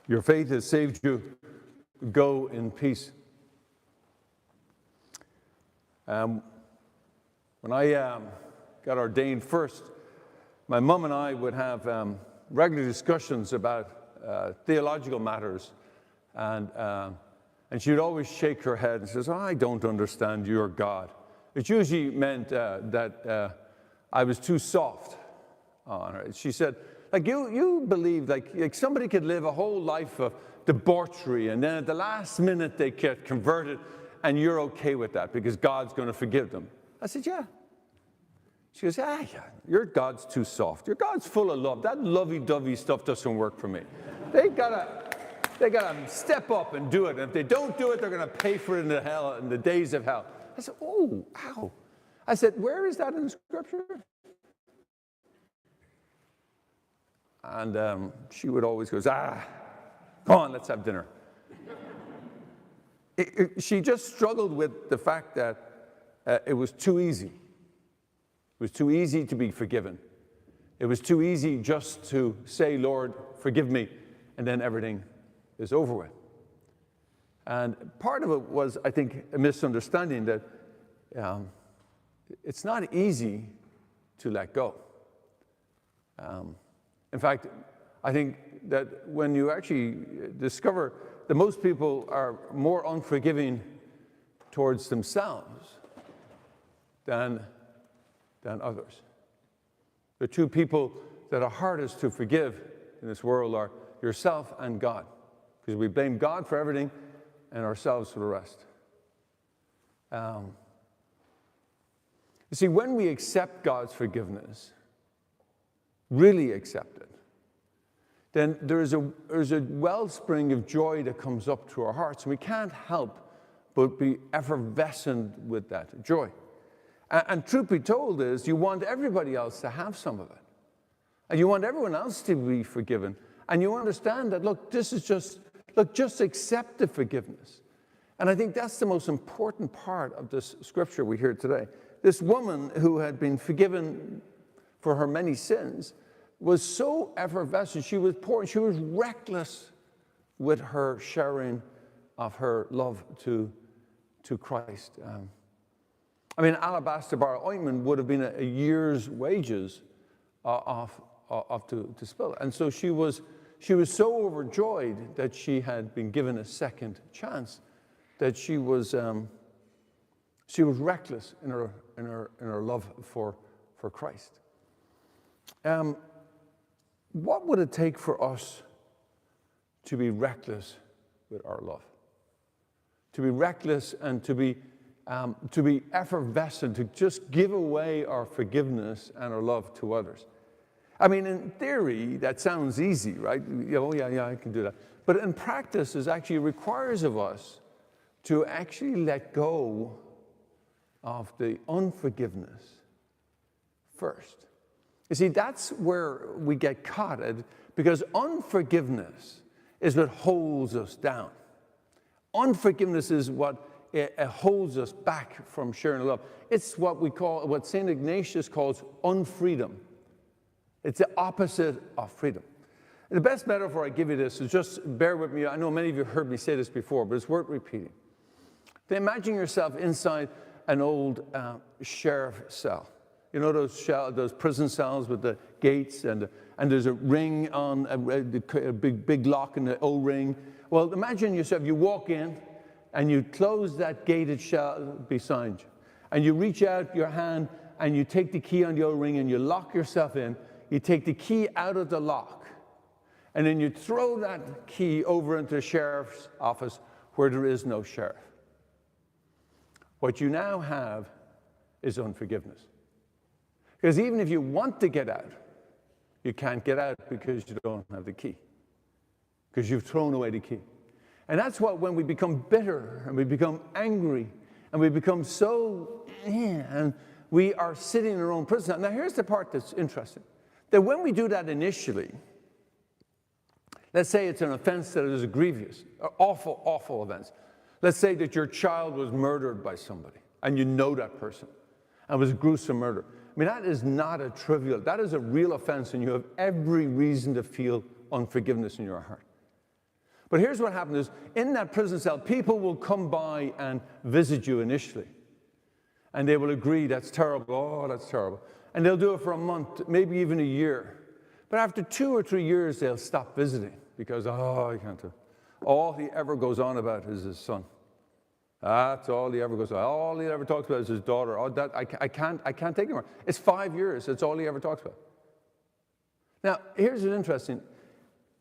Your faith has saved you. Go in peace. When I got ordained first, my mom and I would have regular discussions about theological matters, and she would always shake her head and says, "I don't understand your God." It usually meant that I was too soft on her. She said, like, you believe like somebody could live a whole life of debauchery, and then at the last minute they get converted, and you're okay with that because God's going to forgive them. I said, yeah. She goes, yeah, your God's too soft. Your God's full of love. That lovey-dovey stuff doesn't work for me. They gotta step up and do it. And if they don't do it, they're going to pay for it in the days of hell. I said, oh, ow. I said, where is that in Scripture? And she would always go, come on, let's have dinner. She just struggled with the fact that it was too easy. It was too easy to be forgiven. It was too easy just to say, Lord, forgive me, and then everything is over with. And part of it was, I think, a misunderstanding that it's not easy to let go. In fact, I think that when you actually discover that most people are more unforgiving towards themselves than others. The two people that are hardest to forgive in this world are yourself and God, because we blame God for everything and ourselves for the rest. You see, when we accept God's forgiveness, really accept it, then there's a wellspring of joy that comes up to our hearts, and we can't help but be effervescent with that joy. And truth be told is, you want everybody else to have some of it. And you want everyone else to be forgiven. And you understand that, look, just accept the forgiveness. And I think that's the most important part of this scripture we hear today. This woman who had been forgiven for her many sins was so effervescent, she was pouring, she was reckless with her sharing of her love to Christ. I mean, alabaster bar ointment would have been a year's wages to spill. And so she was so overjoyed that she had been given a second chance that she was reckless in her love for Christ. What would it take for us to be reckless with our love? To be reckless and to be effervescent, to just give away our forgiveness and our love to others. I mean, in theory, that sounds easy, right? Oh, yeah, I can do that. But in practice, it actually requires of us to actually let go of the unforgiveness first. You see, that's where we get caught at, because unforgiveness is what holds us down. Unforgiveness is what it holds us back from sharing love. It's what St. Ignatius calls unfreedom. It's the opposite of freedom. The best metaphor I give you this is, just bear with me. I know many of you have heard me say this before, but it's worth repeating. Imagine yourself inside an old sheriff cell. You know those prison cells with the gates, and there's a ring on a big lock and the O-ring. Well, imagine yourself, you walk in and you close that gated cell beside you, and you reach out your hand and you take the key on the O-ring and you lock yourself in. You take the key out of the lock, and then you throw that key over into the sheriff's office where there is no sheriff. What you now have is unforgiveness. Because even if you want to get out, you can't get out because you don't have the key, because you've thrown away the key. And that's what, when we become bitter and we become angry and we become so, and we are sitting in our own prison. Now here's the part that's interesting, that when we do that initially, let's say it's an offense that is grievous, awful, awful offense. Let's say that your child was murdered by somebody, and you know that person, and it was a gruesome murder. I mean, that is not a trivial, that is a real offense, and you have every reason to feel unforgiveness in your heart. But here's what happens is, in that prison cell, people will come by and visit you initially. And they will agree, that's terrible, oh, that's terrible. And they'll do it for a month, maybe even a year. But after 2 or 3 years, they'll stop visiting because, oh, I can't do it. All he ever goes on about is his son. That's all he ever goes on. All he ever talks about is his daughter. Oh, that, I can't take it anymore. It's 5 years. That's all he ever talks about. Now, here's what's interesting,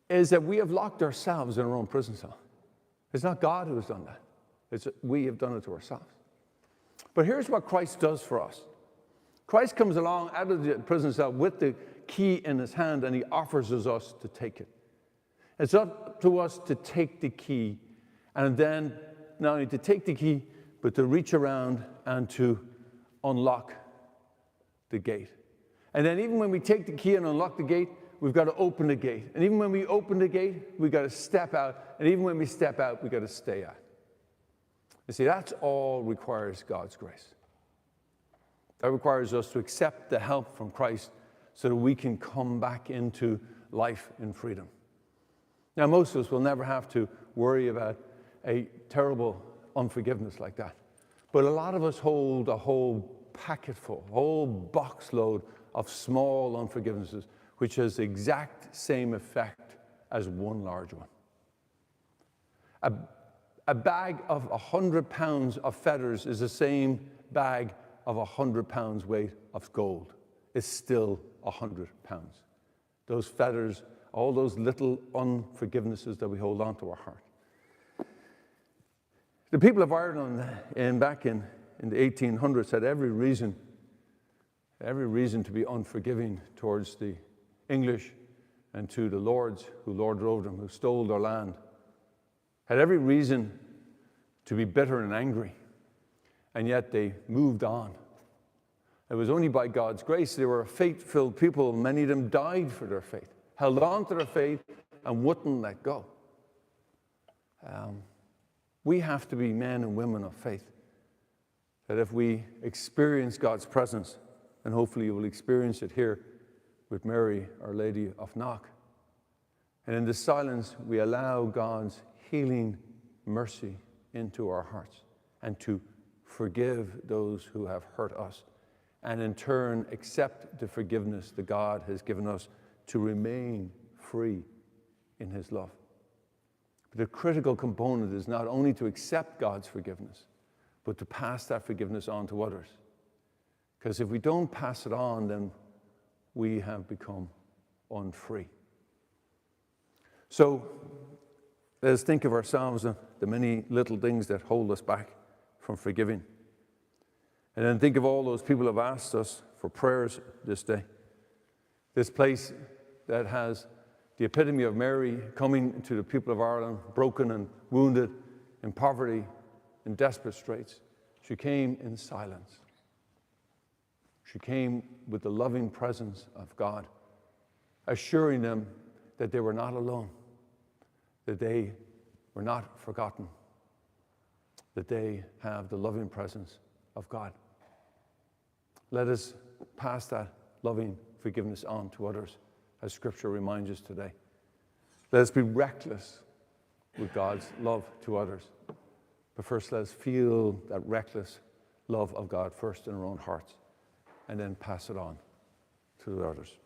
is that we have locked ourselves in our own prison cell. It's not God who has done that. It's we have done it to ourselves. But here's what Christ does for us. Christ comes along out of the prison cell with the key in his hand, and he offers us to take it. It's up to us to take the key, and then not only to take the key, but to reach around and to unlock the gate. And then even when we take the key and unlock the gate, we've got to open the gate. And even when we open the gate, we've got to step out. And even when we step out, we've got to stay out. You see, that's all requires God's grace. That requires us to accept the help from Christ so that we can come back into life in freedom. Now, most of us will never have to worry about a terrible unforgiveness like that. But a lot of us hold a whole packetful, a whole box load of small unforgivenesses, which has the exact same effect as one large one. A bag of 100 pounds of feathers is the same bag of 100 pounds weight of gold. It's still 100 pounds. Those feathers, all those little unforgivenesses that we hold on to our heart. The people of Ireland back in the 1800s had every reason to be unforgiving towards the English and to the lords who lorded over them, who stole their land. Had every reason to be bitter and angry, and yet they moved on. It was only by God's grace. They were a faith-filled people. Many of them died for their faith, held on to their faith, and wouldn't let go. We have to be men and women of faith, that if we experience God's presence, and hopefully you will experience it here with Mary, Our Lady of Knock, and in the silence we allow God's healing mercy into our hearts and to forgive those who have hurt us, and in turn accept the forgiveness that God has given us to remain free in his love. But the critical component is not only to accept God's forgiveness, but to pass that forgiveness on to others. Because if we don't pass it on, then we have become unfree. So let's think of ourselves, the many little things that hold us back from forgiving. And then think of all those people who have asked us for prayers this day. This place that has the epitome of Mary coming to the people of Ireland, broken and wounded, in poverty, in desperate straits. She came in silence. She came with the loving presence of God, assuring them that they were not alone, that they were not forgotten, that they have the loving presence of God. Let us pass that loving forgiveness on to others, as Scripture reminds us today. Let us be reckless with God's love to others. But first, let us feel that reckless love of God first in our own hearts, and then pass it on to others.